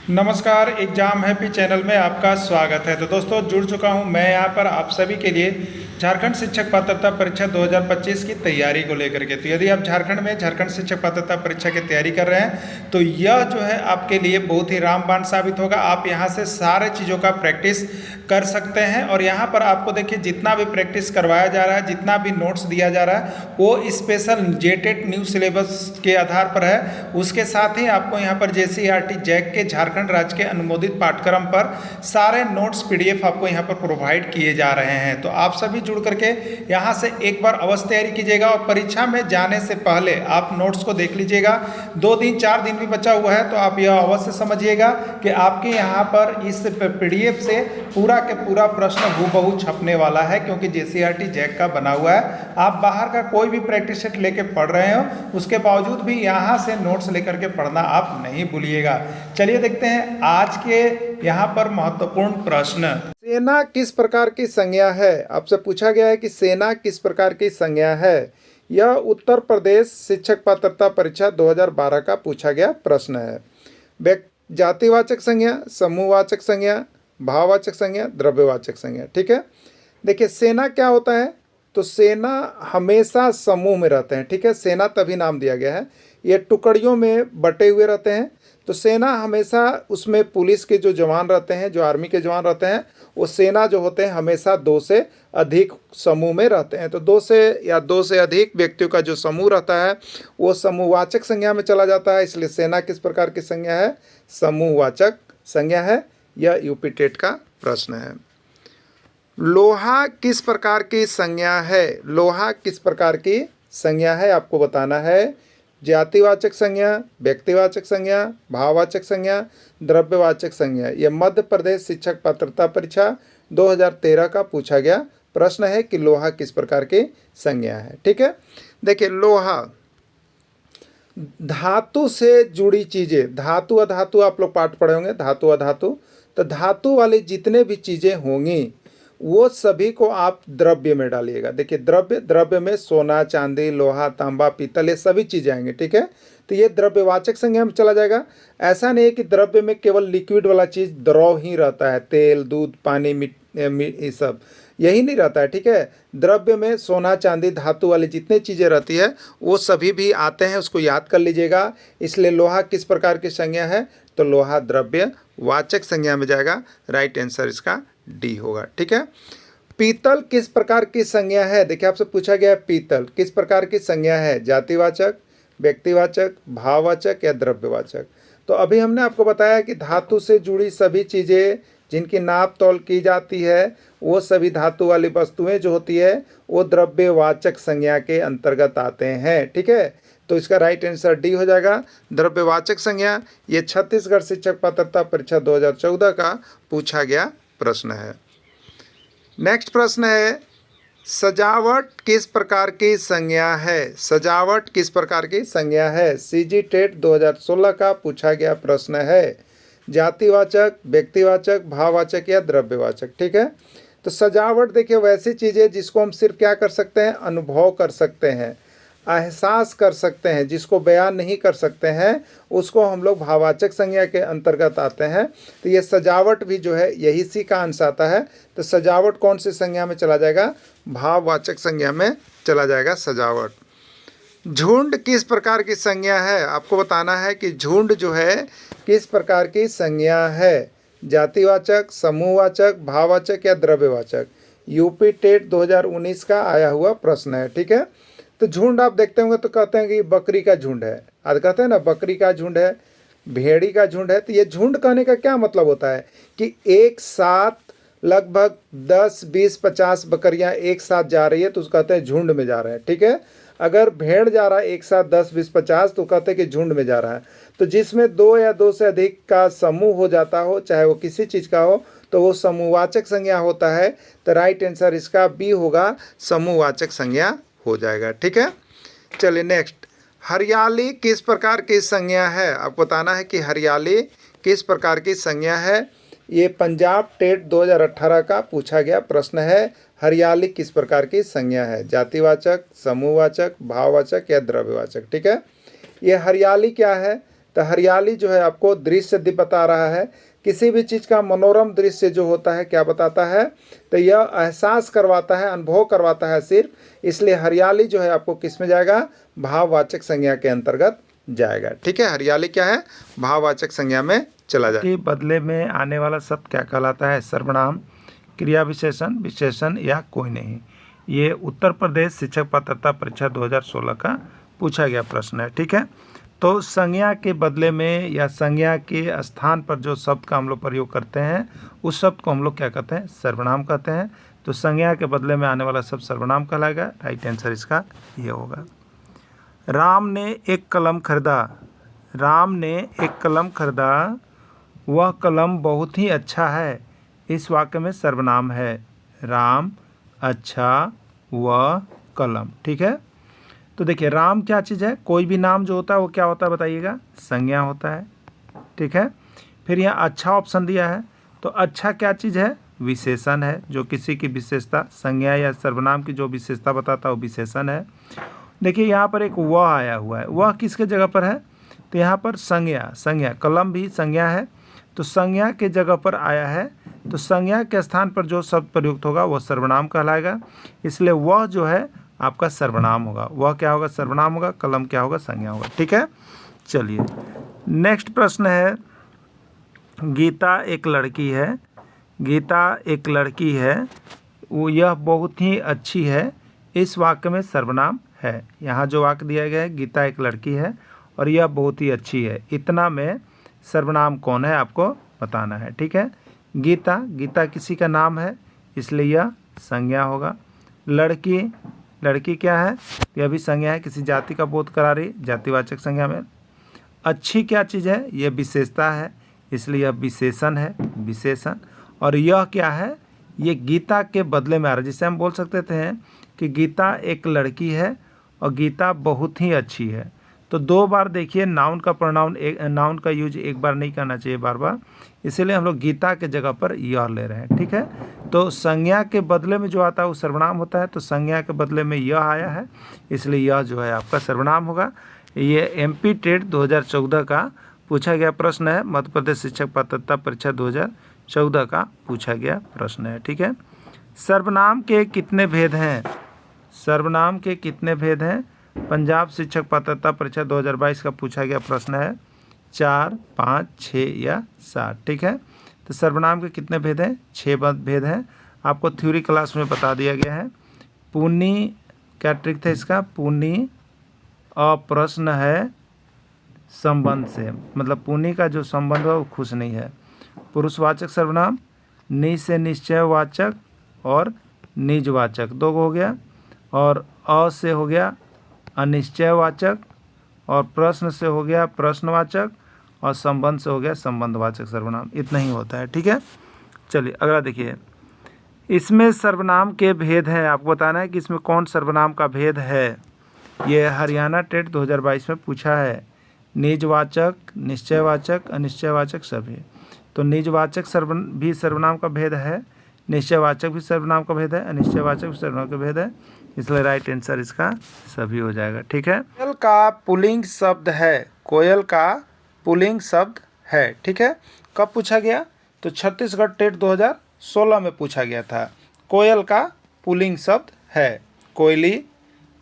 नमस्कार, exam happy channel में आपका स्वागत है। तो दोस्तों जुड़ चुका हूं मैं यहाँ पर आप सभी के लिए झारखंड शिक्षक पात्रता परीक्षा 2025 की तैयारी को लेकर के। तो यदि आप झारखंड में झारखंड शिक्षक पात्रता परीक्षा की तैयारी कर रहे हैं तो यह जो है आपके लिए बहुत ही रामबाण साबित होगा। आप यहाँ से सारे चीज़ों का प्रैक्टिस कर सकते हैं और यहाँ पर आपको देखिए जितना भी प्रैक्टिस करवाया जा रहा है, जितना भी नोट्स दिया जा रहा है वो स्पेशल जेटेट न्यू सिलेबस के आधार पर है। उसके साथ ही आपको यहाँ पर JCERT जैक के झारखंड राज्य के अनुमोदित पाठ्यक्रम पर सारे नोट्स PDF आपको यहाँ पर प्रोवाइड किए जा रहे हैं। तो आप सभी जुड़ करके यहाँ से एक बार अवश्य तैयारी कीजिएगा और परीक्षा में जाने से पहले आप नोट्स को देख लीजिएगा। 2 दिन 4 दिन भी बचा हुआ है तो आप यह अवश्य समझिएगा कि आपके यहाँ पर इस PDF से पूरा के पूरा प्रश्न हूबहू छपने वाला है, क्योंकि JCERT जैक का बना हुआ है। आप बाहर का कोई भी प्रैक्टिस सेट लेके पढ़ रहे हो उसके बावजूद भी यहाँ से नोट्स लेकर के पढ़ना आप नहीं भूलिएगा। चलिए देखते हैं आज के यहाँ पर महत्वपूर्ण प्रश्न। सेना किस प्रकार की संज्ञा है? आपसे पूछा गया है कि सेना किस प्रकार की संज्ञा है। यह उत्तर प्रदेश शिक्षक पात्रता परीक्षा 2012 का पूछा गया प्रश्न है। जातिवाचक संज्ञा, समूहवाचक संज्ञा, भाववाचक संज्ञा, द्रव्यवाचक संज्ञा। ठीक है, देखिए सेना क्या होता है तो सेना हमेशा समूह में रहते हैं। ठीक है, सेना तभी नाम दिया गया है, ये टुकड़ियों में बटे हुए रहते हैं। तो सेना हमेशा उसमें पुलिस के जो जवान रहते हैं, जो आर्मी के जवान रहते हैं, वो सेना जो होते हैं हमेशा 2 से अधिक समूह में रहते हैं। तो 2 से या 2 से अधिक व्यक्तियों का जो समूह रहता है वो समूहवाचक संज्ञा में चला जाता है। इसलिए सेना किस प्रकार की संज्ञा है? समूहवाचक संज्ञा है। यह यूपी टेट का प्रश्न है। लोहा किस प्रकार की संज्ञा है? लोहा किस प्रकार की संज्ञा है आपको बताना है। जातिवाचक संज्ञा, व्यक्तिवाचक संज्ञा, भाववाचक संज्ञा, द्रव्यवाचक संज्ञा। यह मध्य प्रदेश शिक्षक पात्रता परीक्षा 2013 का पूछा गया प्रश्न है कि लोहा किस प्रकार की संज्ञा है। ठीक है, देखिए लोहा धातु से जुड़ी चीज़ें, धातु अधातु आप लोग पाठ पढ़े होंगे, धातु अधातु। तो धातु वाली जितने भी चीज़ें होंगी वो सभी को आप द्रव्य में डालिएगा। देखिए द्रव्य में सोना, चांदी, लोहा, तांबा, पीतल, ये सभी चीज़ें आएंगे। ठीक है, तो ये द्रव्यवाचक संज्ञा में चला जाएगा। ऐसा नहीं है कि द्रव्य में केवल लिक्विड वाला चीज़ द्रव ही रहता है, तेल, दूध, पानी, ये सब यही नहीं रहता है। ठीक है, द्रव्य में सोना, चांदी, धातु वाली जितनी चीज़ें रहती है वो सभी भी आते हैं, उसको याद कर लीजिएगा। इसलिए लोहा किस प्रकार की संज्ञा है तो लोहा द्रव्यवाचक संज्ञा में जाएगा। राइट आंसर इसका डी होगा। ठीक है, पीतल किस प्रकार की संज्ञा है? देखिए आपसे पूछा गया है पीतल किस प्रकार की संज्ञा है, जातिवाचक, व्यक्तिवाचक, भाववाचक या द्रव्यवाचक। तो अभी हमने आपको बताया कि धातु से जुड़ी सभी चीज़ें जिनकी नाप तौल की जाती है वो सभी धातु वाली वस्तुएं जो होती है वो द्रव्यवाचक संज्ञा के अंतर्गत आते हैं। ठीक है, तो इसका राइट आंसर डी हो जाएगा, द्रव्यवाचक संज्ञा। ये छत्तीसगढ़ शिक्षक पात्रता परीक्षा 2014 का पूछा गया प्रश्न है। नेक्स्ट प्रश्न है, सजावट किस प्रकार की संज्ञा है? सजावट किस प्रकार की संज्ञा है? CG टेट 2016 का पूछा गया प्रश्न है। जातिवाचक, व्यक्तिवाचक, भाववाचक या द्रव्यवाचक। ठीक है, तो सजावट देखिए वैसी चीज़ है जिसको हम सिर्फ क्या कर सकते हैं, अनुभव कर सकते हैं, एहसास कर सकते हैं, जिसको बयान नहीं कर सकते हैं उसको हम लोग भाववाचक संज्ञा के अंतर्गत आते हैं। तो ये सजावट भी जो है यही सी का अंश आता है। तो सजावट कौन सी संज्ञा में चला जाएगा? भाववाचक संज्ञा में चला जाएगा सजावट। झुंड किस प्रकार की संज्ञा है? आपको बताना है कि झुंड जो है किस प्रकार की संज्ञा है, जातिवाचक, समूहवाचक, भाववाचक या द्रव्यवाचक। यूपी टेट 2019 का आया हुआ प्रश्न है। ठीक है, तो झुंड आप देखते होंगे तो कहते हैं कि बकरी का झुंड है, आज कहते हैं ना बकरी का झुंड है, भेड़ी का झुंड है। तो ये झुंड कहने का क्या मतलब होता है कि एक साथ लगभग 10, 20, 50 बकरियां एक साथ जा रही है तो उसको कहते हैं झुंड में जा रहे हैं। ठीक है, अगर भेड़ जा रहा है एक साथ 10, 20, 50 तो कहते हैं कि झुंड में जा रहा है। तो जिसमें 2 या 2 से अधिक का समूह हो जाता हो, चाहे वो किसी चीज़ का हो, तो वो समूहवाचक संज्ञा होता है। तो राइट आंसर इसका बी होगा, समूहवाचक संज्ञा हो जाएगा। ठीक है, चलिए नेक्स्ट, हरियाली किस प्रकार की संज्ञा है? आपको बताना है कि हरियाली किस प्रकार की संज्ञा है। ये पंजाब टेट 2018 का पूछा गया प्रश्न है। हरियाली किस प्रकार की संज्ञा है, जातिवाचक, समूहवाचक, भाववाचक या द्रव्यवाचक। ठीक है, ये हरियाली क्या है? तो हरियाली जो है आपको दृश्य बता रहा है, किसी भी चीज़ का मनोरम दृश्य जो होता है क्या बताता है, तो यह एहसास करवाता है, अनुभव करवाता है सिर्फ, इसलिए हरियाली जो है आपको किस में जाएगा, भाववाचक संज्ञा के अंतर्गत जाएगा। ठीक है, हरियाली क्या है, भाववाचक संज्ञा में चला जाए। के बदले में आने वाला शब्द क्या कहलाता है, सर्वनाम, क्रिया विशेषण, विशेषण या कोई नहीं। ये उत्तर प्रदेश शिक्षक पात्रता परीक्षा 2016 का पूछा गया प्रश्न है। ठीक है, तो संज्ञा के बदले में या संज्ञा के स्थान पर जो शब्द का हम लोग प्रयोग करते हैं उस शब्द को हम लोग क्या कहते हैं, सर्वनाम कहते हैं। तो संज्ञा के बदले में आने वाला शब्द सर्वनाम कहलाएगा। राइट आंसर इसका ये होगा। राम ने एक कलम खरीदा, राम ने एक कलम खरीदा, वह कलम बहुत ही अच्छा है, इस वाक्य में सर्वनाम है। राम, अच्छा, वह, कलम। ठीक है, तो देखिए राम क्या चीज़ है, कोई भी नाम जो होता है वो क्या होता है बताइएगा, संज्ञा होता है। ठीक है, फिर यहाँ अच्छा ऑप्शन दिया है, तो अच्छा क्या चीज़ है, विशेषण है, जो किसी की विशेषता, संज्ञा या सर्वनाम की जो विशेषता बताता है वो विशेषण है। देखिए यहाँ पर एक वह आया हुआ है, वह किसके जगह पर है, तो यहाँ पर संज्ञा, संज्ञा, कलम भी संज्ञा है, तो संज्ञा के जगह पर आया है, तो संज्ञा के स्थान पर जो शब्द प्रयुक्त होगा वह सर्वनाम कहलाएगा, इसलिए वह जो है आपका सर्वनाम होगा। वह क्या होगा, सर्वनाम होगा, कलम क्या होगा, संज्ञा होगा। ठीक है, चलिए नेक्स्ट प्रश्न है, गीता एक लड़की है, गीता एक लड़की है, वो यह बहुत ही अच्छी है, इस वाक्य में सर्वनाम है। यहाँ जो वाक्य दिया गया है, गीता एक लड़की है और यह बहुत ही अच्छी है, इतना में सर्वनाम कौन है आपको बताना है। ठीक है, गीता, गीता किसी का नाम है इसलिए यह संज्ञा होगा। लड़की, लड़की क्या है, यह भी संज्ञा है, किसी जाति का बोध करा रही, जातिवाचक संज्ञा में। अच्छी क्या चीज़ है, यह विशेषता है, इसलिए यह विशेषण है, विशेषण। और यह क्या है, ये गीता के बदले में आ रहा है, जिससे हम बोल सकते थे कि गीता एक लड़की है और गीता बहुत ही अच्छी है। तो दो बार देखिए नाउन का प्रोनाउन, नाउन का यूज एक बार नहीं करना चाहिए बार बार, इसीलिए हम लोग गीता के जगह पर यह ले रहे हैं। ठीक है, तो संज्ञा के बदले में जो आता है वो सर्वनाम होता है, तो संज्ञा के बदले में यह आया है, इसलिए यह जो है आपका सर्वनाम होगा। ये MP टेट 2014 का पूछा गया प्रश्न है, मध्य प्रदेश शिक्षक पात्रता परीक्षा 2014 का पूछा गया प्रश्न है। ठीक है, सर्वनाम के कितने भेद हैं, सर्वनाम के कितने भेद हैं, पंजाब शिक्षक पात्रता परीक्षा 2022 का पूछा गया प्रश्न है, 4, 5, 6 या 7। ठीक है, तो सर्वनाम के कितने भेद हैं, 6 भेद हैं, आपको थ्योरी क्लास में बता दिया गया है। पुनी, क्या ट्रिक था इसका, पुनी अप्रश्न है संबंध से, मतलब पुनी का जो संबंध है वो खुश नहीं है। पुरुषवाचक सर्वनाम, नि से निश्चयवाचक और निजवाचक, दो हो गया, और अ से हो गया अनिश्चयवाचक, और प्रश्न से हो गया प्रश्नवाचक, और संबंध से हो गया संबंधवाचक सर्वनाम। इतना ही होता है। ठीक है, चलिए अगला देखिए, इसमें सर्वनाम के भेद हैं, आपको बताना है कि इसमें कौन सर्वनाम का भेद है। ये हरियाणा टेट 2022 में पूछा है, निजवाचक, निश्चयवाचक, अनिश्चयवाचक सभी। तो निजवाचक भी सर्वनाम का भेद है, निश्चयवाचक भी सर्वनाम का भेद है, अनिश्चयवाचक भी सर्वनाम का भेद है, इसलिए राइट आंसर इसका सभी हो जाएगा। ठीक है, कोयल का पुल्लिंग शब्द है, कोयल का पुल्लिंग शब्द है। ठीक है, कब पूछा गया, तो छत्तीसगढ़ टेट 2016 में पूछा गया था। कोयल का पुल्लिंग शब्द है, कोयली,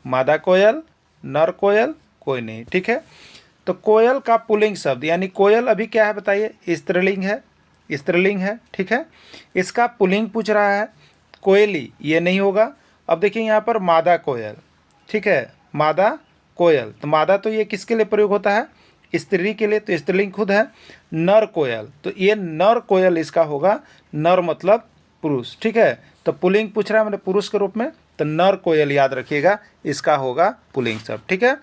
मादा कोयल, नर कोयल, कोई नहीं। ठीक है, तो कोयल का पुल्लिंग शब्द, यानी कोयल अभी क्या है बताइए, स्त्रीलिंग है, स्त्रीलिंग है। ठीक है, इसका पुल्लिंग पूछ रहा है, कोयली ये नहीं होगा। अब देखिए यहाँ पर मादा कोयल, ठीक है, मादा कोयल, तो मादा तो ये किसके लिए प्रयोग होता है, स्त्री के लिए, तो स्त्रीलिंग खुद है। नर कोयल, तो ये नर कोयल इसका होगा, नर मतलब पुरुष। ठीक है, तो पुल्लिंग पूछ रहा है मैंने पुरुष के रूप में, तो नर कोयल याद रखिएगा, इसका होगा पुल्लिंग शब्द। ठीक है,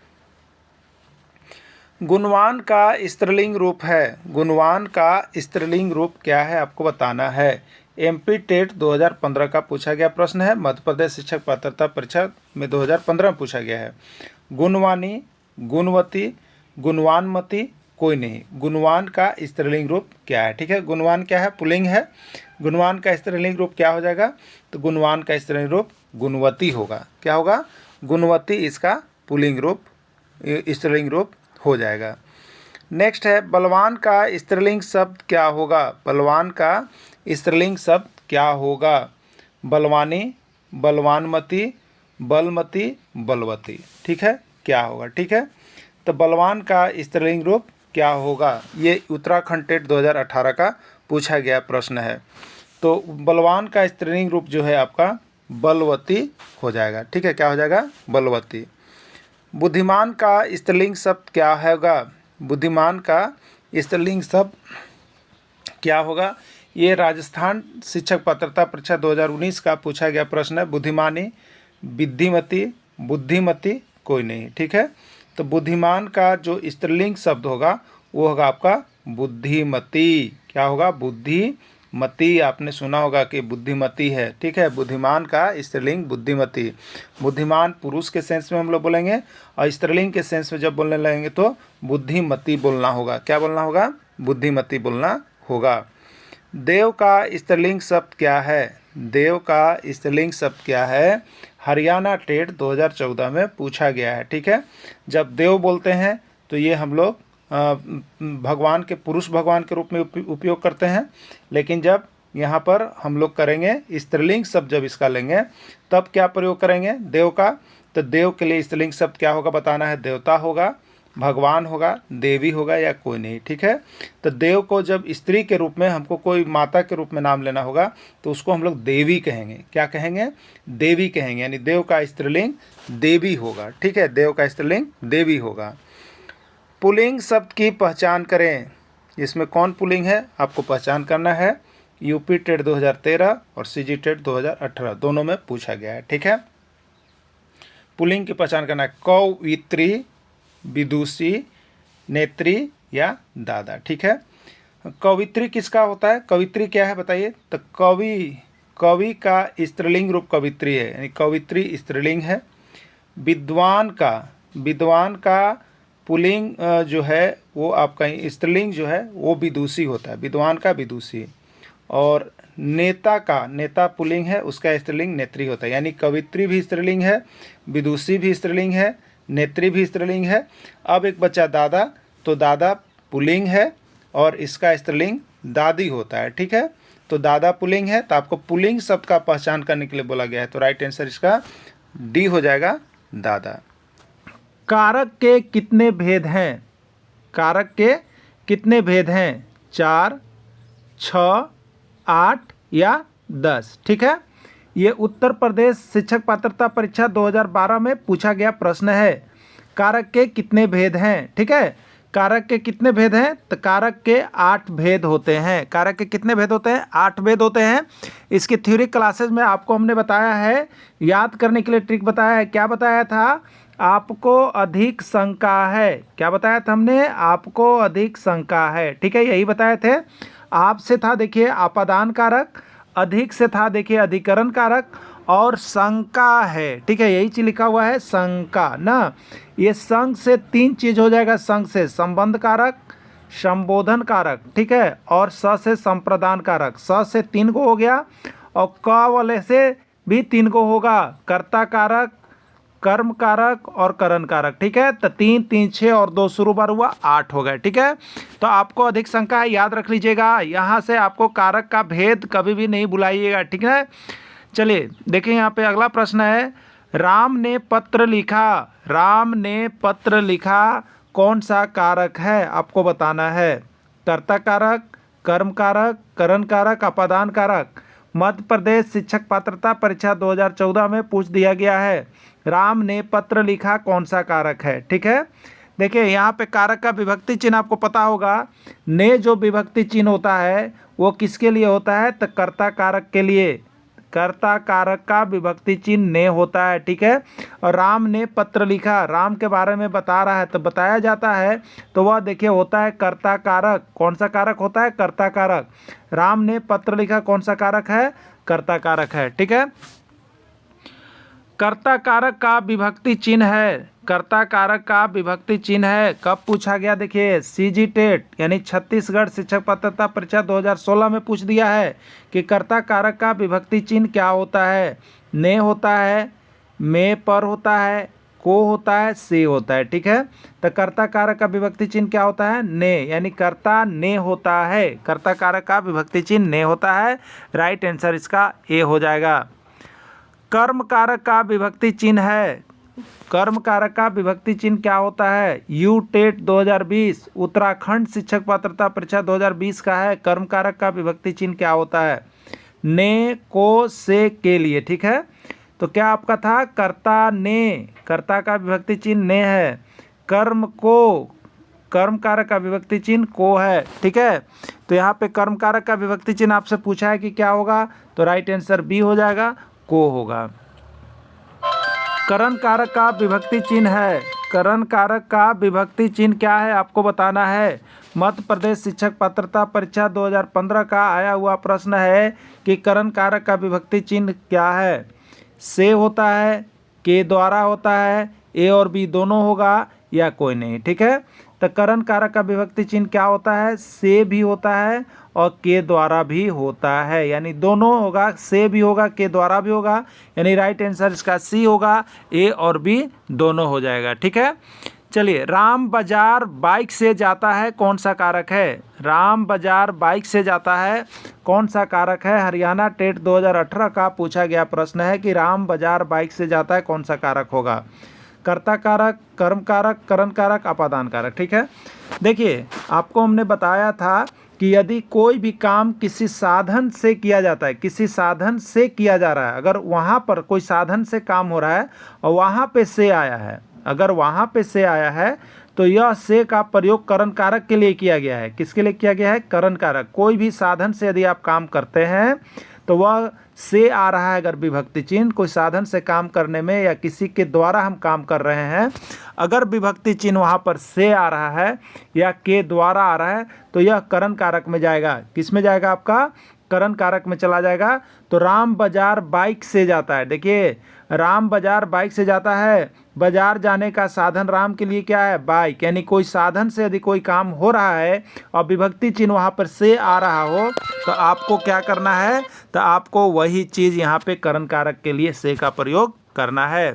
गुणवान का स्त्रीलिंग रूप है, गुणवान का स्त्रीलिंग रूप क्या है आपको बताना है। MP टेट 2015 का पूछा गया प्रश्न है, मध्य प्रदेश शिक्षक पात्रता परीक्षा में 2015 में पूछा गया है। गुणवानी, गुणवती, गुणवानमती, कोई नहीं। गुणवान का स्त्रीलिंग रूप क्या है। ठीक है, गुणवान क्या है, पुल्लिंग है, गुणवान का स्त्रीलिंग रूप क्या हो जाएगा, तो गुणवान का स्त्रीलिंग रूप गुणवती होगा। क्या होगा, गुणवती इसका पुल्लिंग रूप, स्त्रीलिंग रूप हो जाएगा। नेक्स्ट है बलवान का स्त्रीलिंग शब्द क्या होगा। बलवान का स्त्रीलिंग शब्द क्या होगा। बलवानी, बलवानमती, बलमती, बलवती। ठीक है, क्या होगा। ठीक है, तो बलवान का स्त्रीलिंग रूप क्या होगा। ये उत्तराखंड टेट 2018 का पूछा गया प्रश्न है। तो बलवान का स्त्रीलिंग रूप जो है आपका बलवती हो जाएगा। ठीक है, क्या हो जाएगा, बलवती। बुद्धिमान का स्त्रीलिंग शब्द क्या होगा। बुद्धिमान का स्त्रीलिंग शब्द क्या होगा। ये राजस्थान शिक्षक पात्रता परीक्षा 2019 का पूछा गया प्रश्न है। बुद्धिमानी, विद्धिमती, बुद्धिमती कोई नहीं। ठीक है, तो बुद्धिमान का जो स्त्रीलिंग शब्द होगा वो होगा आपका बुद्धिमती। क्या होगा, बुद्धिमती। आपने सुना होगा कि बुद्धिमती है। ठीक है, बुद्धिमान का स्त्रीलिंग बुद्धिमती। बुद्धिमान पुरुष के सेंस में हम लोग बोलेंगे और स्त्रीलिंग के सेंस में जब बोलने लगेंगे तो बुद्धिमती बोलना होगा। क्या बोलना होगा, बुद्धिमती बोलना होगा। देव का स्त्रीलिंग शब्द क्या है। देव का स्त्रीलिंग शब्द क्या है। हरियाणा टेट 2014 में पूछा गया है। ठीक है, जब देव बोलते हैं तो ये हम लोग भगवान के, पुरुष भगवान के रूप में उपयोग करते हैं, लेकिन जब यहाँ पर हम लोग करेंगे स्त्रीलिंग शब्द, जब इसका लेंगे तब क्या प्रयोग करेंगे देव का। तो देव के लिए स्त्रीलिंग शब्द क्या होगा बताना है। देवता होगा, भगवान होगा, देवी होगा या कोई नहीं। ठीक है, तो देव को जब स्त्री के रूप में हमको कोई माता के रूप में नाम लेना होगा तो उसको हम लोग देवी कहेंगे। क्या कहेंगे, देवी कहेंगे, यानी देव का स्त्रीलिंग देवी होगा। ठीक है, देव का स्त्रीलिंग देवी होगा। पुल्लिंग शब्द की पहचान करें। इसमें कौन पुल्लिंग है आपको पहचान करना है। यूपी टेट 2013 और सीजी टेट 2018 दोनों में पूछा गया है। ठीक है, पुल्लिंग की पहचान करना है। कवित्री, विदुषी, नेत्री या दादा। ठीक है, कवित्री किसका होता है। कवित्री क्या है बताइए। तो कवि का स्त्रीलिंग रूप कवित्री है, यानी कवित्री स्त्रीलिंग है। विद्वान का पुल्लिंग जो है वो आपका स्त्रीलिंग जो है वो विदुषी होता है। विद्वान का विदुषी। और नेता पुल्लिंग है, उसका स्त्रीलिंग नेत्री होता है। यानी कवित्री भी स्त्रीलिंग है, विदुषी भी स्त्रीलिंग है, नेत्री भी स्त्रीलिंग है। अब एक बच्चा दादा, तो दादा पुल्लिंग है और इसका स्त्रीलिंग दादी होता है। ठीक है, तो दादा पुल्लिंग है, तो आपको पुल्लिंग शब्द का पहचान करने के लिए बोला गया है। तो राइट आंसर इसका डी हो जाएगा, दादा। कारक के कितने भेद हैं। कारक के कितने भेद हैं। 4, 6, 8 या 10। ठीक है, ये उत्तर प्रदेश शिक्षक पात्रता परीक्षा 2012 में पूछा गया प्रश्न है। कारक के कितने भेद हैं। ठीक है, कारक के कितने भेद हैं। तो कारक के 8 भेद होते हैं। कारक के कितने भेद होते हैं, 8 भेद होते हैं। इसकी थ्योरी क्लासेज में आपको हमने बताया है, याद करने के लिए ट्रिक बताया है। क्या बताया था, आपको अधिक शंका है। क्या बताया था हमने, आपको अधिक शंका है। ठीक है, यही बताए थे। आपसे था देखिए आपादान कारक, अधिक से था देखिए अधिकरण कारक, और शंका है। ठीक है, यही चीज लिखा हुआ है, शंका ना। ये संग से 3 चीज हो जाएगा। संग से संबंध कारक, संबोधन कारक, ठीक है, और स से संप्रदान कारक। स से 3 को हो गया और क वाले से भी 3 को होगा। कर्ता कारक, कर्म कारक और करण कारक। ठीक है, तो 3, 3, 6 और 2 शुरू बार हुआ 8 हो गए। ठीक है, तो आपको अधिक शंका है, याद रख लीजिएगा। यहाँ से आपको कारक का भेद कभी भी नहीं भुलाइएगा। ठीक है, चलिए देखिए यहाँ पे अगला प्रश्न है। राम ने पत्र लिखा। राम ने पत्र लिखा कौन सा कारक है आपको बताना है। कर्ता कारक, कर्म कारक, करण कारक, अपादान कारक। मध्य प्रदेश शिक्षक पात्रता परीक्षा 2014 में पूछ दिया गया है। राम ने पत्र लिखा कौन सा कारक है। ठीक है, देखिए यहाँ पे कारक का विभक्ति चिन्ह आपको पता होगा। ने जो विभक्ति चिन्ह होता है वो किसके लिए होता है, तो कर्ता कारक के लिए। कर्ता कारक का विभक्ति चिन्ह ने होता है। ठीक है, और राम ने पत्र लिखा, राम के बारे में बता रहा है तो बताया जाता है, तो वह देखिए होता है कर्ता कारक। कौन सा कारक होता है, कर्ता कारक। राम ने पत्र लिखा कौन सा कारक है, कर्ता कारक है। ठीक है, कर्ता कारक का विभक्ति चिन्ह है। कर्ता कारक का विभक्ति चिन्ह है। कब पूछा गया, देखिए सीजी टेट यानी छत्तीसगढ़ शिक्षक पात्रता परीक्षा 2016 में पूछ दिया है कि कर्ता कारक का विभक्ति चिन्ह क्या होता है। ने होता है, में पर होता है, को होता है, से होता है। ठीक है, तो कर्ता कारक का विभक्ति चिन्ह क्या होता है, ने, यानी कर्ता ने होता है। कर्ता कारक का विभक्ति चिन्ह ने होता है। राइट आंसर इसका ए हो जाएगा। कर्म कारक का विभक्ति चिन्ह है, कर्म कारक का विभक्ति चिन्ह क्या होता है, यू टेट 2020 उत्तराखंड शिक्षक पात्रता परीक्षा 2020 का है। कर्म कारक का विभक्ति चिन्ह क्या होता है, ने, को, से, के लिए। ठीक है, तो क्या आपका था, कर्ता ने, कर्ता का विभक्ति चिन्ह ने है। कर्म को, कर्म कारक का विभक्ति चिन्ह को है। ठीक है, तो यहाँ पे कर्म कारक का विभक्ति चिन्ह आपसे पूछा है कि क्या होगा, तो राइट आंसर बी हो जाएगा, को होगा। करण कारक का विभक्ति चिन्ह है, करण कारक का विभक्ति चिन्ह क्या है आपको बताना है। मध्य प्रदेश शिक्षक पात्रता परीक्षा 2015 का आया हुआ प्रश्न है कि करण कारक का विभक्ति चिन्ह क्या है। से होता है, के द्वारा होता है, ए और बी दोनों होगा, या कोई नहीं। ठीक है, तो करण कारक का विभक्ति चिन्ह क्या होता है, से भी होता है और के द्वारा भी होता है, यानी दोनों होगा, से भी होगा, के द्वारा भी होगा, यानी राइट आंसर इसका सी होगा, ए और बी दोनों हो जाएगा। ठीक है, चलिए, राम बाजार बाइक से जाता है, कौन सा कारक है, राम बाजार बाइक से जाता है, कौन सा कारक है। हरियाणा टेट 2018 का पूछा गया प्रश्न है कि राम बाजार बाइक से जाता है, कौन सा कारक होगा, कर्ता कारक, कर्म कारक, करण कारक, अपादान कारक। ठीक है, देखिए आपको हमने बताया था कि यदि कोई भी काम किसी साधन से किया जाता है, किसी साधन से किया जा रहा है, अगर वहाँ पर कोई साधन से काम हो रहा है और वहाँ पे से आया है, अगर वहाँ पे से आया है तो यह से का प्रयोग करण कारक के लिए किया गया है। किसके लिए किया गया है, करण कारक। कोई भी साधन से यदि आप काम करते हैं तो वह से आ रहा है, अगर विभक्ति चिन्ह कोई साधन से काम करने में या किसी के द्वारा हम काम कर रहे हैं, अगर विभक्ति चिन्ह वहाँ पर से आ रहा है या के द्वारा आ रहा है तो यह करण कारक में जाएगा। किस में जाएगा, आपका करण कारक में चला जाएगा। तो राम बाजार बाइक से जाता है, देखिए राम बाजार बाइक से जाता है, बाजार जाने का साधन राम के लिए क्या है, बाइक, यानी कोई साधन से यदि कोई काम हो रहा है और विभक्ति चिन्ह वहाँ पर से आ रहा हो तो आपको क्या करना है, तो आपको वही चीज़ यहाँ पे करण कारक के लिए से का प्रयोग करना है।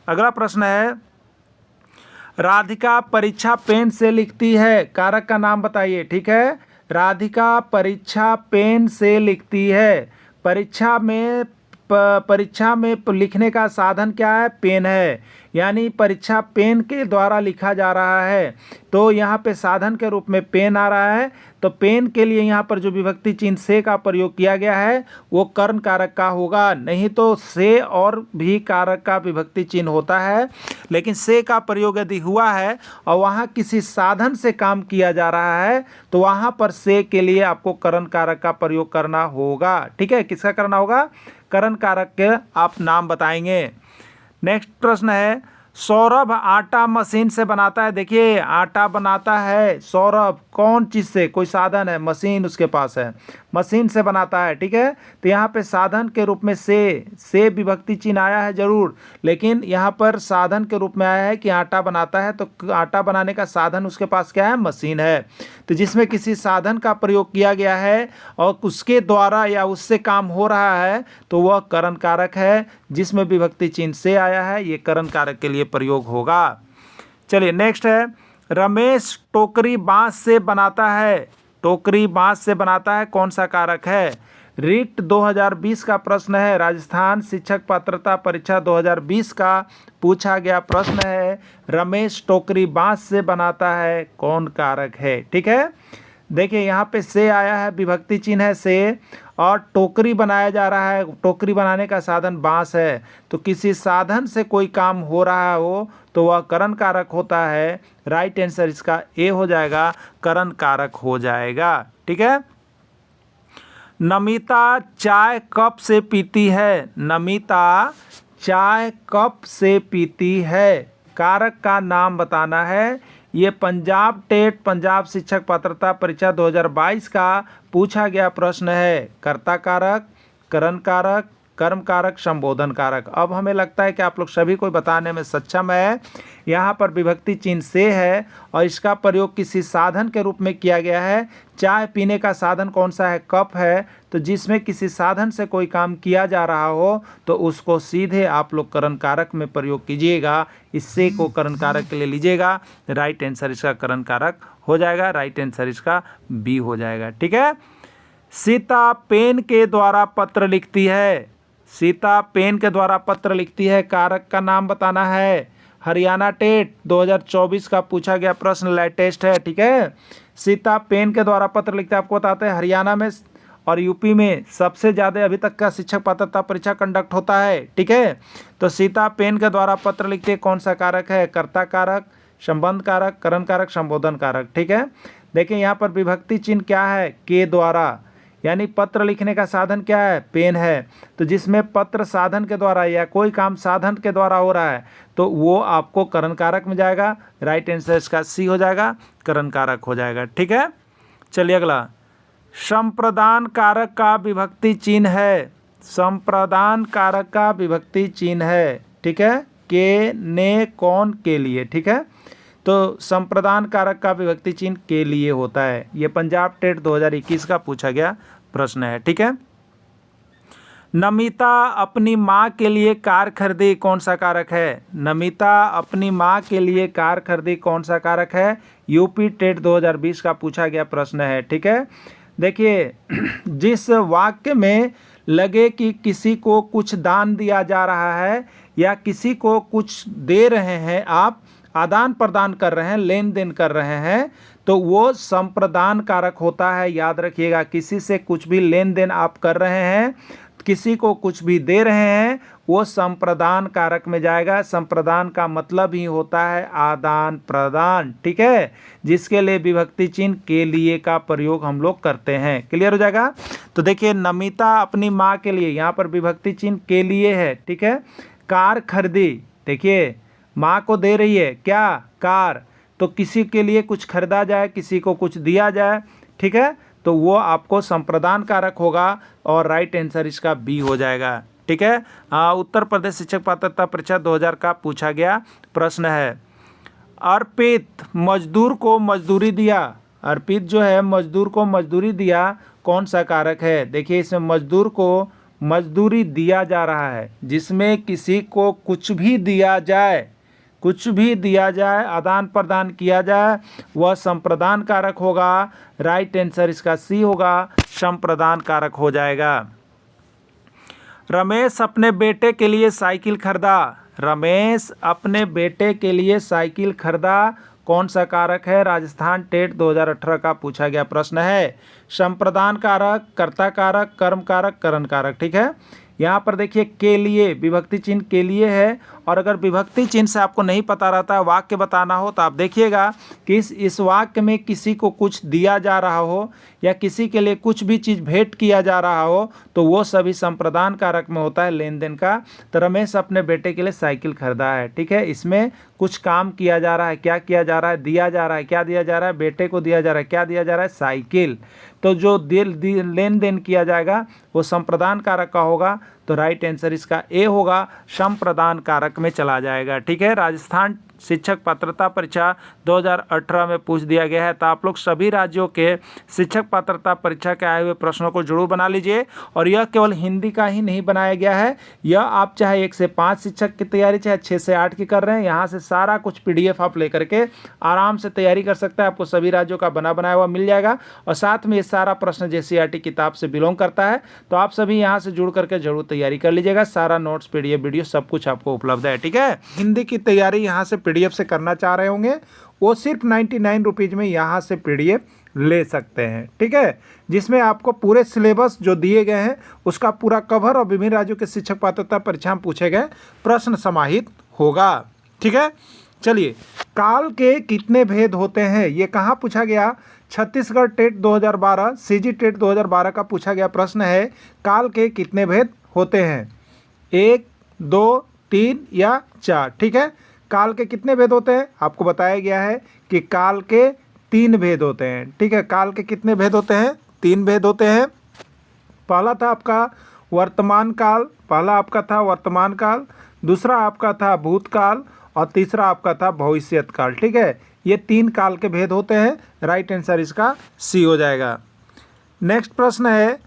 अगला प्रश्न है, राधिका परीक्षा पेन से लिखती है, कारक का नाम बताइए। ठीक है, राधिका परीक्षा पेन से लिखती है, परीक्षा में लिखने का साधन क्या है, पेन है, यानी परीक्षा पेन के द्वारा लिखा जा रहा है, तो यहाँ पे साधन के रूप में पेन आ रहा है, तो पेन के लिए यहाँ पर जो विभक्ति चिन्ह से का प्रयोग किया गया है वो कर्ण कारक का होगा। नहीं तो से और भी कारक का विभक्ति चिन्ह होता है, लेकिन से का प्रयोग यदि हुआ है और वहाँ किसी साधन से काम किया जा रहा है तो वहाँ पर से के लिए आपको कर्ण कारक का प्रयोग करना होगा। ठीक है, किसका करना होगा, कर्ण कारक के आप नाम बताएंगे। नेक्स्ट प्रश्न है, सौरभ आटा मशीन से बनाता है। देखिए आटा बनाता है सौरभ, कौन चीज़ से, कोई साधन है, मशीन उसके पास है, मशीन से बनाता है। ठीक है, तो यहाँ पे साधन के रूप में से विभक्ति चिन्ह आया है जरूर, लेकिन यहाँ पर साधन के रूप में आया है कि आटा बनाता है, तो आटा बनाने का साधन उसके पास क्या है, मशीन है। तो जिसमें किसी साधन का प्रयोग किया गया है और उसके द्वारा या उससे काम हो रहा है तो वह कर्ण कारक है, जिसमें विभक्ति चिन्ह से आया है, ये कर्ण कारक के लिए प्रयोग होगा। चलिए नेक्स्ट है, रमेश टोकरी बांस से बनाता है, टोकरी बांस से बनाता है, कौन सा कारक है। रीट 2020 का प्रश्न है, राजस्थान शिक्षक पात्रता परीक्षा 2020 का पूछा गया प्रश्न है, रमेश टोकरी बांस से बनाता है, कौन कारक है। ठीक है, देखिए यहाँ पे से आया है, विभक्ति चिन्ह है से, और टोकरी बनाया जा रहा है, टोकरी बनाने का साधन बांस है, तो किसी साधन से कोई काम हो रहा हो तो वह कर्ण कारक होता है। राइट आंसर इसका ए हो जाएगा, कर्ण कारक हो जाएगा। ठीक है, नमिता चाय कप से पीती है, नमिता चाय कप से पीती है, कारक का नाम बताना है। ये पंजाब टेट पंजाब शिक्षक पात्रता परीक्षा 2022 का पूछा गया प्रश्न है। कर्ता कारक, कर्ण कारक, कर्म कारक, संबोधन कारक। अब हमें लगता है कि आप लोग सभी को बताने में सक्षम है। यहाँ पर विभक्ति चिन्ह से है और इसका प्रयोग किसी साधन के रूप में किया गया है। चाय पीने का साधन कौन सा है? कप है। तो जिसमें किसी साधन से कोई काम किया जा रहा हो तो उसको सीधे आप लोग करण कारक में प्रयोग कीजिएगा। इससे को करण कारक के लिए लीजिएगा। राइट आंसर इसका करण कारक हो जाएगा। राइट आंसर इसका बी हो जाएगा। ठीक है। सीता पेन के द्वारा पत्र लिखती है। सीता पेन के द्वारा पत्र लिखती है, कारक का नाम बताना है। हरियाणा टेट 2024 का पूछा गया प्रश्न, लेटेस्ट है। ठीक है। सीता पेन के द्वारा पत्र लिखते हैं। आपको बताते हैं हरियाणा में और यूपी में सबसे ज़्यादा अभी तक का शिक्षक पात्रता परीक्षा कंडक्ट होता है। ठीक है। तो सीता पेन के द्वारा पत्र लिखते हैं, कौन सा कारक है? कर्ता कारक, संबंध कारक, करण कारक, संबोधन कारक। ठीक है। देखिए यहाँ पर विभक्ति चिन्ह क्या है? के द्वारा, यानी पत्र लिखने का साधन क्या है? पेन है। तो जिसमें पत्र साधन के द्वारा या कोई काम साधन के द्वारा हो रहा है तो वो आपको करण कारक में जाएगा। राइट आंसर इसका सी हो जाएगा, करण कारक हो जाएगा। ठीक है। चलिए अगला, संप्रदान कारक का विभक्ति चिन्ह है। संप्रदान कारक का विभक्ति चिन्ह है। ठीक है। के, ने, कौन, के लिए। ठीक है। तो संप्रदान कारक का विभक्ति चिन्ह के लिए होता है। ये पंजाब टेट 2021 का पूछा गया प्रश्न है। ठीक है। नमिता अपनी माँ के लिए कार खरीदी, कौन सा कारक है? नमिता अपनी माँ के लिए कार खरीदी, कौन सा कारक है? यूपी टेट 2020 का पूछा गया प्रश्न है। ठीक है। देखिए जिस वाक्य में लगे कि किसी को कुछ दान दिया जा रहा है या किसी को कुछ दे रहे हैं, आप आदान प्रदान कर रहे हैं, लेन देन कर रहे हैं, तो वो संप्रदान कारक होता है। याद रखिएगा, किसी से कुछ भी लेन देन आप कर रहे हैं, किसी को कुछ भी दे रहे हैं, वो संप्रदान कारक में जाएगा। संप्रदान का मतलब ही होता है आदान प्रदान। ठीक है। जिसके लिए विभक्ति चिन्ह के लिए का प्रयोग हम लोग करते हैं। क्लियर हो जाएगा। तो देखिए नमिता अपनी माँ के लिए, यहाँ पर विभक्ति चिन्ह के लिए है। ठीक है। कार खरीदी, देखिए माँ को दे रही है क्या? कार। तो किसी के लिए कुछ खरीदा जाए, किसी को कुछ दिया जाए, ठीक है, तो वो आपको संप्रदान कारक होगा और राइट आंसर इसका बी हो जाएगा। ठीक है। उत्तर प्रदेश शिक्षक पात्रता परीक्षा 2000 का पूछा गया प्रश्न है। अर्पित मजदूर को मजदूरी दिया। अर्पित जो है मजदूर को मजदूरी दिया, कौन सा कारक है? देखिए इसमें मजदूर को मजदूरी दिया जा रहा है। जिसमें किसी को कुछ भी दिया जाए, कुछ भी दिया जाए, आदान प्रदान किया जाए, वह संप्रदान कारक होगा। राइट आंसर इसका सी होगा, संप्रदान कारक हो जाएगा। रमेश अपने बेटे के लिए साइकिल खरीदा। रमेश अपने बेटे के लिए साइकिल खरीदा, कौन सा कारक है? राजस्थान टेट 2018 का पूछा गया प्रश्न है। संप्रदान कारक, कर्ता कारक, कर्म कारक, करण कारक। ठीक है। यहाँ पर देखिए के लिए, विभक्ति चिन्ह के लिए है। और अगर विभक्ति चिन्ह से आपको नहीं पता रहता है, वाक्य बताना हो, तो आप देखिएगा कि इस वाक्य में किसी को कुछ दिया जा रहा हो या किसी के लिए कुछ भी चीज़ भेंट किया जा रहा हो तो वो सभी संप्रदान कारक में होता है, लेन देन का। तो रमेश अपने बेटे के लिए साइकिल खरीदा है। ठीक है। इसमें कुछ काम किया जा रहा है, क्या किया जा रहा है? दिया जा रहा है। क्या दिया जा रहा है? बेटे को दिया जा रहा है। क्या दिया जा रहा है? साइकिल। तो जो लेन देन किया जाएगा वो संप्रदान कारक का होगा। तो राइट आंसर इसका ए होगा, संप्रदान कारक में चला जाएगा। ठीक है। राजस्थान शिक्षक पात्रता परीक्षा 2018 में पूछ दिया गया है। तो आप लोग सभी राज्यों के शिक्षक पात्रता परीक्षा के आए हुए प्रश्नों को जरूर बना लीजिए। और यह केवल हिंदी का ही नहीं बनाया गया है, यह आप चाहे 1 से 5 शिक्षक की तैयारी, चाहे 6 से 8 की कर रहे हैं, यहाँ से सारा कुछ PDF आप लेकर के आराम से तैयारी कर सकते हैं। आपको सभी राज्यों का बना बनाया हुआ मिल जाएगा। और साथ में ये सारा प्रश्न JCERT किताब से बिलोंग करता है। तो आप सभी यहाँ से जुड़ करके जरूर तैयारी कर लीजिएगा। सारा नोट्स, PDF, वीडियो सब कुछ आपको उपलब्ध है। ठीक है। हिंदी की तैयारी यहाँ से PDF से करना चाह रहे होंगे, वो सिर्फ 99 रुपीज़ में यहाँ से PDF ले सकते हैं। ठीक है। जिसमें आपको पूरे सिलेबस जो दिए गए हैं उसका पूरा कवर और विभिन्न राज्यों के शिक्षक पात्रता परीक्षा में पूछे गए प्रश्न समाहित होगा। ठीक है। चलिए, काल के कितने भेद होते हैं, ये कहाँ पूछा गया? छत्तीसगढ़ टेट 2012, CG टेट 2012 का पूछा गया प्रश्न है। काल के कितने भेद होते हैं? 1, 2, 3 या 4। ठीक है। काल के कितने भेद होते हैं? आपको बताया गया है कि काल के 3 भेद होते हैं। ठीक है। काल के कितने भेद होते हैं? 3 भेद होते हैं। पहला था आपका वर्तमान काल, पहला आपका था वर्तमान काल, दूसरा आपका था भूतकाल और तीसरा आपका था भविष्यत काल। ठीक है, ये 3 काल के भेद होते हैं। राइट आंसर इसका सी हो जाएगा। नेक्स्ट प्रश्न है,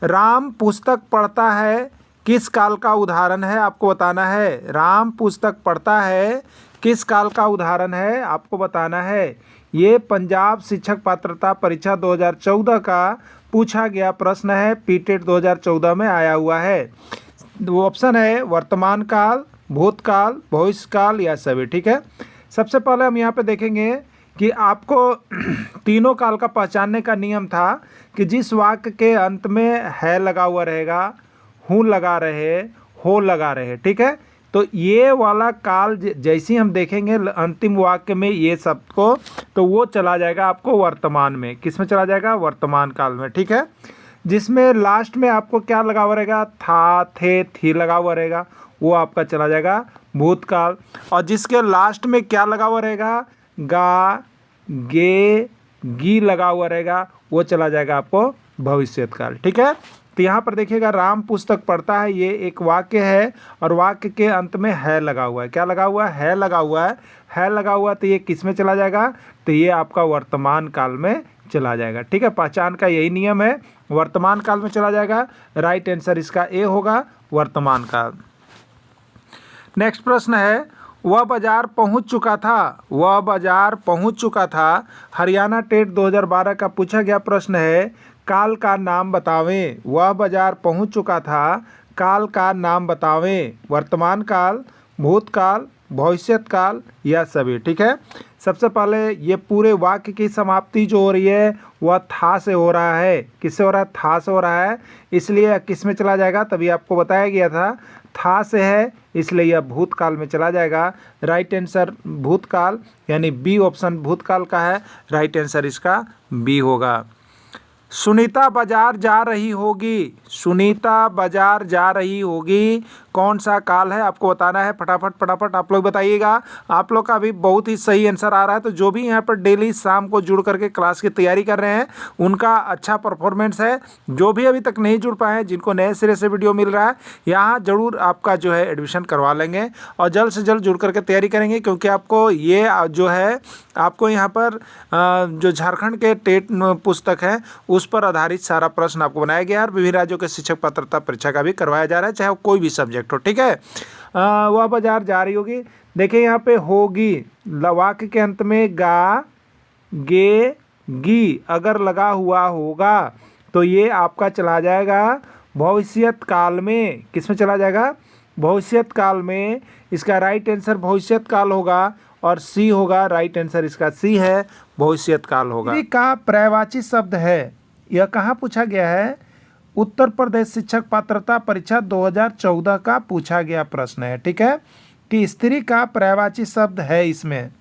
राम पुस्तक पढ़ता है किस काल का उदाहरण है, आपको बताना है। राम पुस्तक पढ़ता है किस काल का उदाहरण है, आपको बताना है। ये पंजाब शिक्षक पात्रता परीक्षा 2014 का पूछा गया प्रश्न है, पीटेट 2014 में आया हुआ है। वो ऑप्शन है वर्तमान काल, भूतकाल, भविष्य काल या सभी। ठीक है, सबसे पहले हम यहाँ पे देखेंगे कि आपको तीनों काल का पहचानने का नियम था कि जिस वाक्य के अंत में है लगा हुआ रहेगा, हूँ लगा रहे, हो लगा रहे। ठीक है, तो ये वाला काल जैसे हम देखेंगे अंतिम वाक्य में ये सब को, तो वो चला जाएगा आपको वर्तमान में। किस में चला जाएगा? वर्तमान काल में। ठीक है, जिसमें लास्ट में आपको क्या लगा हुआ रहेगा? था, थे, थी लगा हुआ रहेगा, वो आपका चला जाएगा भूतकाल। और जिसके लास्ट में क्या लगा हुआ रहेगा? गा, गे, गी लगा हुआ रहेगा, वो चला जाएगा आपको भविष्यत काल। ठीक है, तो यहाँ पर देखिएगा राम पुस्तक पढ़ता है, ये एक वाक्य है और वाक्य के अंत में है लगा हुआ है। क्या लगा हुआ है? है लगा हुआ है। है लगा हुआ तो ये किस में चला जाएगा? तो ये आपका वर्तमान काल में चला जाएगा। ठीक है, पहचान का यही नियम है, वर्तमान काल में चला जाएगा। राइट आंसर इसका ए होगा, वर्तमान काल। नेक्स्ट प्रश्न है, वह बाजार पहुंच चुका था, वह बाजार पहुंच चुका था, हरियाणा टेट 2012 का पूछा गया प्रश्न है, काल का नाम बतावें। वह बाजार पहुंच चुका था, काल का नाम बतावें। वर्तमान काल, भूतकाल, भविष्यत काल या सभी। ठीक है, सबसे पहले ये पूरे वाक्य की समाप्ति जो हो रही है वह था से हो रहा है। किससे हो रहा है? था से हो रहा है, इसलिए किस में चला जाएगा? तभी आपको बताया गया था से है, इसलिए यह भूतकाल में चला जाएगा। राइट आंसर भूतकाल यानी बी ऑप्शन भूतकाल का है। राइट आंसर इसका बी होगा। सुनीता बाजार जा रही होगी, सुनीता बाजार जा रही होगी, कौन सा काल है आपको बताना है। फटाफट फटाफट आप लोग बताइएगा। आप लोग का भी बहुत ही सही आंसर आ रहा है, तो जो भी यहाँ पर डेली शाम को जुड़ करके क्लास की तैयारी कर रहे हैं उनका अच्छा परफॉर्मेंस है। जो भी अभी तक नहीं जुड़ पाए हैं, जिनको नए सिरे से वीडियो मिल रहा है, यहाँ ज़रूर आपका जो है एडमिशन करवा लेंगे और जल्द से जल्द जुड़ करके तैयारी करेंगे, क्योंकि आपको ये जो है आपको यहाँ पर जो झारखंड के टेट पुस्तक है उस पर आधारित सारा प्रश्न आपको बनाया गया है और विभिन्न राज्यों के शिक्षक पात्रता परीक्षा का भी करवाया जा रहा है, चाहे वो कोई भी सब्जेक्ट हो। ठीक है, वह बाजार जा रही होगी, देखिए यहाँ पे होगी वाक्य के अंत में गा, गे, गी अगर लगा हुआ होगा तो ये आपका चला जाएगा भविष्यत काल में। किस में चला जाएगा? भविष्यत काल में। इसका राइट आंसर भविष्यत काल होगा और सी होगा। राइट आंसर इसका सी है, भविष्यत काल होगा। का पर्यायवाची शब्द है, यह कहाँ पूछा गया है? उत्तर प्रदेश शिक्षक पात्रता परीक्षा 2014 का पूछा गया प्रश्न है। ठीक है, कि स्त्री का पर्यायवाची शब्द है इसमें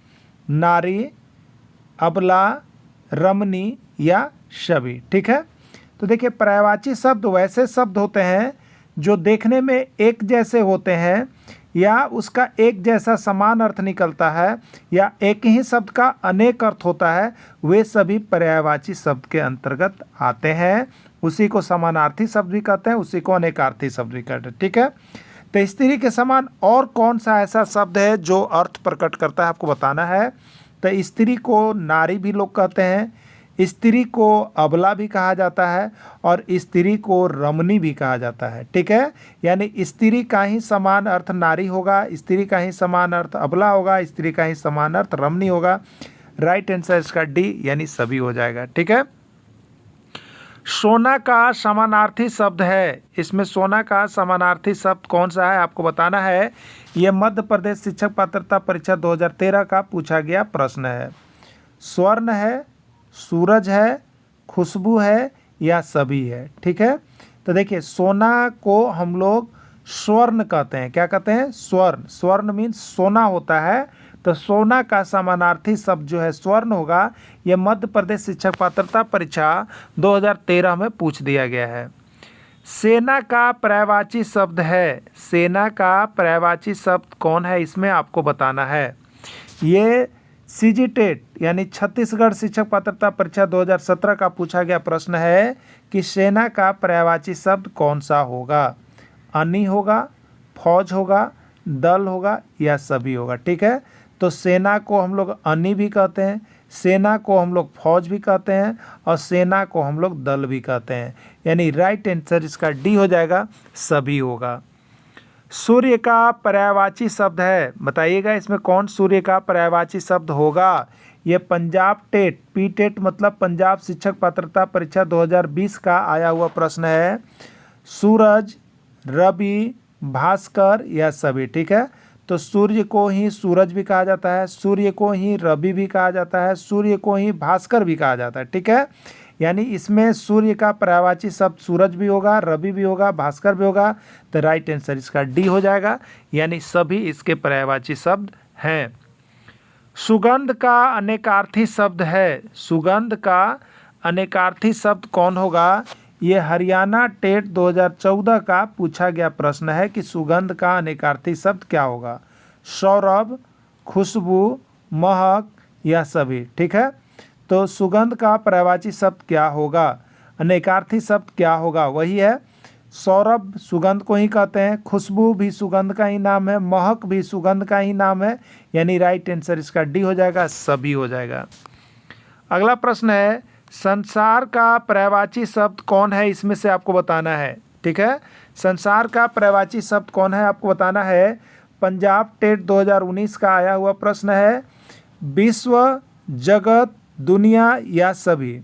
नारी, अबला, रमणी या सभी। ठीक है, तो देखिए पर्यायवाची शब्द वैसे शब्द होते हैं जो देखने में एक जैसे होते हैं या उसका एक जैसा समान अर्थ निकलता है या एक ही शब्द का अनेक अर्थ होता है, वे सभी पर्यायवाची शब्द के अंतर्गत आते हैं। उसी को समानार्थी शब्द भी कहते हैं, उसी को अनेकार्थी शब्द भी कहते हैं। ठीक है, तो स्त्री के समान और कौन सा ऐसा शब्द है जो अर्थ प्रकट करता है, आपको बताना है। तो स्त्री को नारी भी लोग कहते हैं, स्त्री को अबला भी कहा जाता है और स्त्री को रमणी भी कहा जाता है। ठीक है, यानी स्त्री का ही समान अर्थ नारी होगा, स्त्री का ही समान अर्थ अबला होगा, स्त्री का ही समान अर्थ रमणी होगा। राइट आंसर इसका डी यानी सभी हो जाएगा। ठीक है, सोना का समानार्थी शब्द है, इसमें सोना का समानार्थी शब्द कौन सा है आपको बताना है। यह मध्य प्रदेश शिक्षक पात्रता परीक्षा 2013 का पूछा गया प्रश्न है। स्वर्ण है, सूरज है, खुशबू है या सभी है। ठीक है, तो देखिए सोना को हम लोग स्वर्ण कहते हैं। क्या कहते हैं? स्वर्ण। स्वर्ण मीन्स सोना होता है, तो सोना का समानार्थी शब्द जो है स्वर्ण होगा। यह मध्य प्रदेश शिक्षक पात्रता परीक्षा 2013 में पूछ दिया गया है। सेना का पर्यायवाची शब्द है, सेना का पर्यायवाची शब्द कौन है इसमें आपको बताना है। ये सीजीटेट यानी छत्तीसगढ़ शिक्षक पात्रता परीक्षा 2017 का पूछा गया प्रश्न है कि सेना का पर्यायवाची शब्द कौन सा होगा। अनि होगा, फौज होगा, दल होगा या सभी होगा। ठीक है, तो सेना को हम लोग अनि भी कहते हैं, सेना को हम लोग फौज भी कहते हैं और सेना को हम लोग दल भी कहते हैं। यानी राइट आंसर इसका डी हो जाएगा, सभी होगा। सूर्य का पर्यायवाची शब्द है, बताइएगा इसमें कौन सूर्य का पर्यायवाची शब्द होगा। ये पंजाब टेट पी टेट मतलब पंजाब शिक्षक पात्रता परीक्षा 2020 का आया हुआ प्रश्न है। सूरज, रवि, भास्कर या सभी। ठीक है, तो सूर्य को ही सूरज भी कहा जाता है, सूर्य को ही रवि भी कहा जाता है, सूर्य को ही भास्कर भी कहा जाता है। ठीक है, यानी इसमें सूर्य का पर्यायवाची शब्द सूरज भी होगा, रवि भी होगा, भास्कर भी होगा। तो राइट आंसर इसका डी हो जाएगा, यानी सभी इसके पर्यायवाची शब्द हैं। सुगंध का अनेकार्थी शब्द है, सुगंध का अनेकार्थी शब्द कौन होगा। ये हरियाणा टेट 2014 का पूछा गया प्रश्न है कि सुगंध का अनेकार्थी शब्द क्या होगा। सौरभ, खुशबू, महक या सभी। ठीक है, तो सुगंध का पर्यायवाची शब्द क्या होगा, अनेकार्थी शब्द क्या होगा, वही है सौरभ सुगंध को ही कहते हैं, खुशबू भी सुगंध का ही नाम है, महक भी सुगंध का ही नाम है। यानी राइट आंसर इसका डी हो जाएगा, सभी हो जाएगा। अगला प्रश्न है, संसार का पर्यायवाची शब्द कौन है, इसमें से आपको बताना है। ठीक है, संसार का पर्यायवाची शब्द कौन है आपको बताना है। पंजाब टेट 2019 का आया हुआ प्रश्न है, विश्व, जगत, दुनिया या सभी।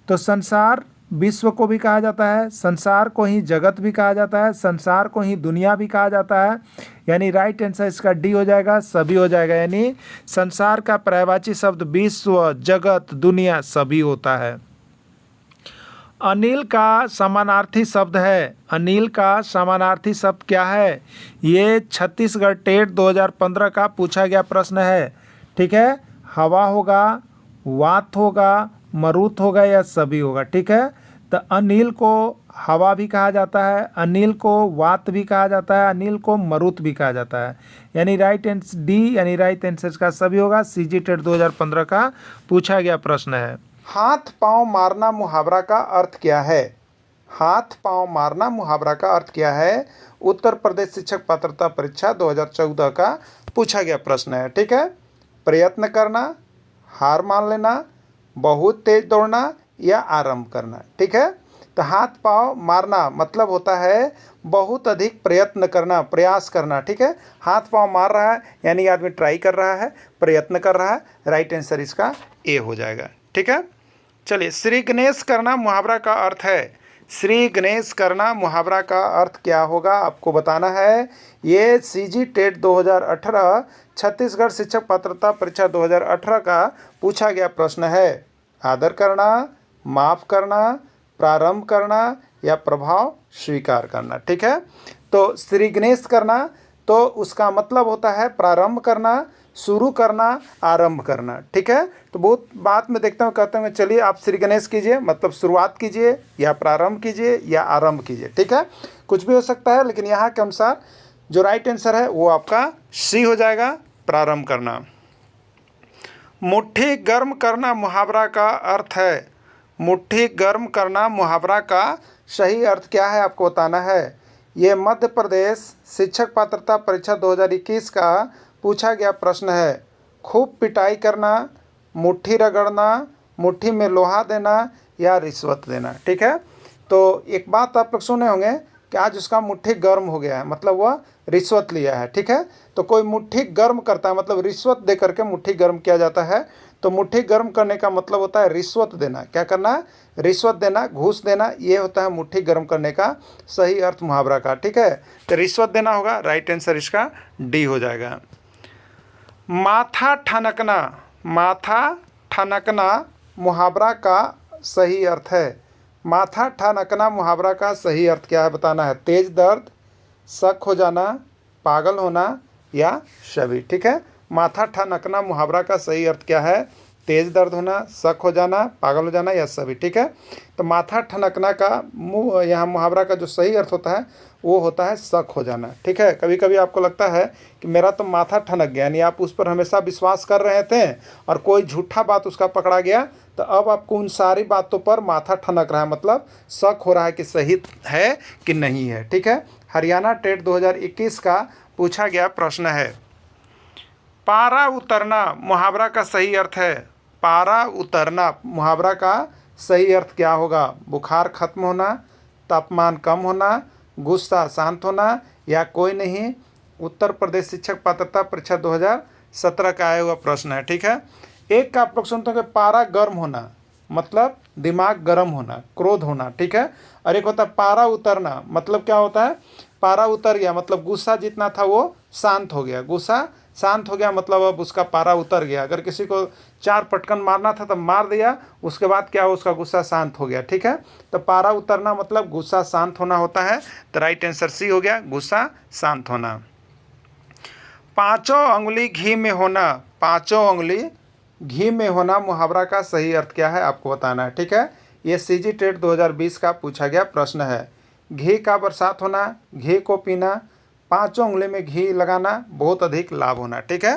तो संसार विश्व को भी कहा जाता है, संसार को ही जगत भी कहा जाता है, संसार को ही दुनिया भी कहा जाता है। यानी राइट आंसर इसका डी हो जाएगा, सभी हो जाएगा। यानी संसार का पर्यायवाची शब्द विश्व, जगत, दुनिया, सभी होता है। अनिल का समानार्थी शब्द है, अनिल का समानार्थी शब्द क्या है। ये छत्तीसगढ़ टेट 2015 का पूछा गया प्रश्न है। ठीक है, हवा होगा, वात होगा, मरुत होगा या सभी होगा। ठीक है, तो अनिल को हवा भी कहा जाता है, अनिल को वात भी कहा जाता है, अनिल को मरुत भी कहा जाता है। यानी राइट आंसर डी, यानी राइट आंसर का सभी होगा। सीजी टेट 2015 का पूछा गया प्रश्न है। हाथ पांव मारना मुहावरा का अर्थ क्या है। हाथ पांव मारना मुहावरा का अर्थ क्या है। उत्तर प्रदेश शिक्षक पात्रता परीक्षा 2014 का पूछा गया प्रश्न है। ठीक है, प्रयत्न करना, हार मान लेना, बहुत तेज दौड़ना या आरंभ करना। ठीक है, तो हाथ पांव मारना मतलब होता है बहुत अधिक प्रयत्न करना, प्रयास करना। ठीक है, हाथ पांव मार रहा है यानी आदमी ट्राई कर रहा है, प्रयत्न कर रहा है। राइट आंसर इसका ए हो जाएगा। ठीक है, चलिए, श्री गणेश करना मुहावरा का अर्थ है। श्री गणेश करना मुहावरा का अर्थ क्या होगा आपको बताना है। ये सीजी टेट 2018 छत्तीसगढ़ शिक्षक पात्रता परीक्षा 2018 का पूछा गया प्रश्न है। आदर करना, माफ़ करना, प्रारंभ करना या प्रभाव स्वीकार करना। ठीक है, तो श्री गणेश करना तो उसका मतलब होता है प्रारंभ करना, शुरू करना, आरंभ करना। ठीक है, तो बहुत बात में देखता हूँ कहते हैं चलिए आप श्री गणेश कीजिए, मतलब शुरुआत कीजिए या प्रारंभ कीजिए या आरंभ कीजिए। ठीक है, कुछ भी हो सकता है, लेकिन यहाँ के अनुसार जो राइट आंसर है वो आपका सी हो जाएगा, प्रारंभ करना। मुट्ठी गर्म करना मुहावरा का अर्थ है। मुट्ठी गर्म करना मुहावरा का सही अर्थ क्या है आपको बताना है। ये मध्य प्रदेश शिक्षक पात्रता परीक्षा 2021 का पूछा गया प्रश्न है। खूब पिटाई करना, मुट्ठी रगड़ना, मुट्ठी में लोहा देना या रिश्वत देना। ठीक है, तो एक बात आप लोग सुने होंगे कि आज उसका मुट्ठी गर्म हो गया है, मतलब वह रिश्वत लिया है। ठीक है, तो कोई मुट्ठी गर्म करता है मतलब रिश्वत दे करके मुट्ठी गर्म किया जाता है। तो मुट्ठी गर्म करने का मतलब होता है रिश्वत देना। क्या करना है, रिश्वत देना, घूस देना, ये होता है मुट्ठी गर्म करने का सही अर्थ मुहावरा का। ठीक है, तो रिश्वत देना होगा, राइट आंसर इसका डी हो जाएगा। माथा ठनकना, माथा ठनकना मुहावरा का सही अर्थ है। माथा ठनकना मुहावरा का सही अर्थ क्या है बताना है। तेज दर्द, शक हो जाना, पागल होना या सभी। ठीक है, माथा ठनकना मुहावरा का सही अर्थ क्या है। तेज दर्द होना, शक हो जाना, पागल हो जाना या सभी। ठीक है, तो माथा ठनकना का यहाँ मुहावरा का जो सही अर्थ होता है वो होता है शक हो जाना। ठीक है, कभी कभी आपको लगता है कि मेरा तो माथा ठनक गया, यानी आप उस पर हमेशा विश्वास कर रहे थे और कोई झूठा बात उसका पकड़ा गया, तो अब आपको उन सारी बातों पर माथा ठनक रहा है, मतलब शक हो रहा है कि सही है कि नहीं है। ठीक है, हरियाणा टेट 2021 का पूछा गया प्रश्न है। पारा उतरना मुहावरा का सही अर्थ है। पारा उतरना मुहावरा का सही अर्थ क्या होगा? बुखार खत्म होना, तापमान कम होना, गुस्सा शांत होना या कोई नहीं। उत्तर प्रदेश शिक्षक पात्रता परीक्षा 2017 का आया हुआ प्रश्न है। ठीक है, एक का आप लोग सुनते हो कि पारा गर्म होना मतलब दिमाग गर्म होना, क्रोध होना। ठीक है, और एक होता है पारा उतरना, मतलब क्या होता है? पारा उतर गया मतलब गुस्सा जितना था वो शांत हो गया। गुस्सा शांत हो गया मतलब अब उसका पारा उतर गया। अगर किसी को 4 पटकन मारना था तो मार दिया, उसके बाद क्या हो, उसका गुस्सा शांत हो गया। ठीक है, तो पारा उतरना मतलब गुस्सा शांत होना होता है। तो राइट आंसर सी हो गया, गुस्सा शांत होना। पाँचों उंगली घी में होना, पाँचों उंगली घी में होना मुहावरा का सही अर्थ क्या है आपको बताना है। ठीक है, ये सीजी टेट 2020 का पूछा गया प्रश्न है। घी का बरसात होना, घी को पीना, पाँचों उंगली में घी लगाना, बहुत अधिक लाभ होना। ठीक है,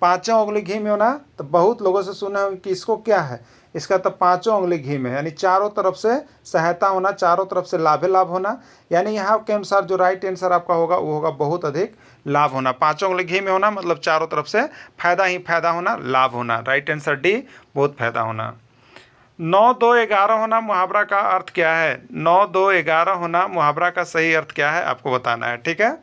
पाँचों उंगली घी में होना तो बहुत लोगों से सुना है कि इसको क्या है, इसका तो पाँचों उंगली घी में है, यानी चारों तरफ से सहायता होना, चारों तरफ से लाभ लाभ होना। यानी यहाँ के अनुसार जो राइट आंसर आपका होगा वो होगा बहुत अधिक लाभ होना। पाँचों उंगली घी में होना मतलब चारों तरफ से फायदा ही फायदा होना, लाभ होना। राइट आंसर डी, बहुत फायदा होना। 9 2 11 होना मुहावरा का अर्थ क्या है? 9 2 11 होना मुहावरा का सही अर्थ क्या है आपको बताना है। ठीक है,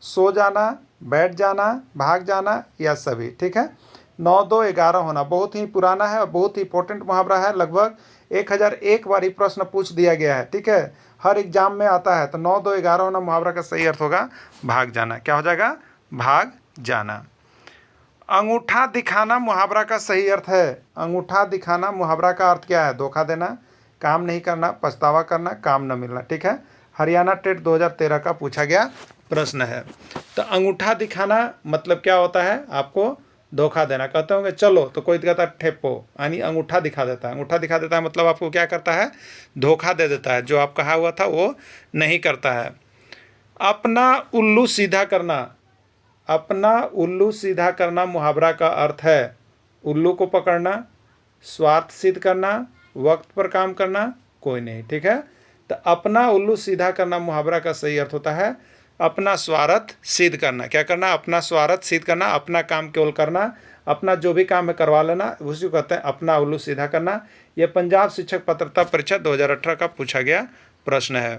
सो जाना, बैठ जाना, भाग जाना या सभी। ठीक है, 9 2 11 होना बहुत ही पुराना है और बहुत ही इंपॉर्टेंट मुहावरा है। लगभग 1001 बार ही प्रश्न पूछ दिया गया है। ठीक है, हर एग्जाम में आता है। तो 9 2 11 होना मुहावरा का सही अर्थ होगा भाग जाना। क्या हो जाएगा? भाग जाना। अंगूठा दिखाना मुहावरा का सही अर्थ है। अंगूठा दिखाना मुहावरा का अर्थ क्या है? धोखा देना, काम नहीं करना, पछतावा करना, काम न मिलना। ठीक है, हरियाणा टेट 2013 का पूछा गया प्रश्न है। तो अंगूठा दिखाना मतलब क्या होता है? आपको धोखा देना। कहते होंगे चलो तो कोई कहता है ठेपो, यानी अंगूठा दिखा देता है। अंगूठा दिखा देता है मतलब आपको क्या करता है? धोखा दे देता है, जो आप कहा हुआ था वो नहीं करता है। अपना उल्लू सीधा करना, अपना उल्लू सीधा करना मुहावरा का अर्थ है उल्लू को पकड़ना, स्वार्थ सिद्ध करना, वक्त पर काम करना, कोई नहीं। ठीक है, तो अपना उल्लू सीधा करना मुहावरा का सही अर्थ होता है अपना स्वार्थ सिद्ध करना। क्या करना? अपना स्वार्थ सिद्ध करना, अपना काम केवल करना, अपना जो भी काम है करवा लेना, उसी को कहते हैं अपना उल्लू सीधा करना। यह पंजाब शिक्षक पात्रता परीक्षा 2018 का पूछा गया प्रश्न है।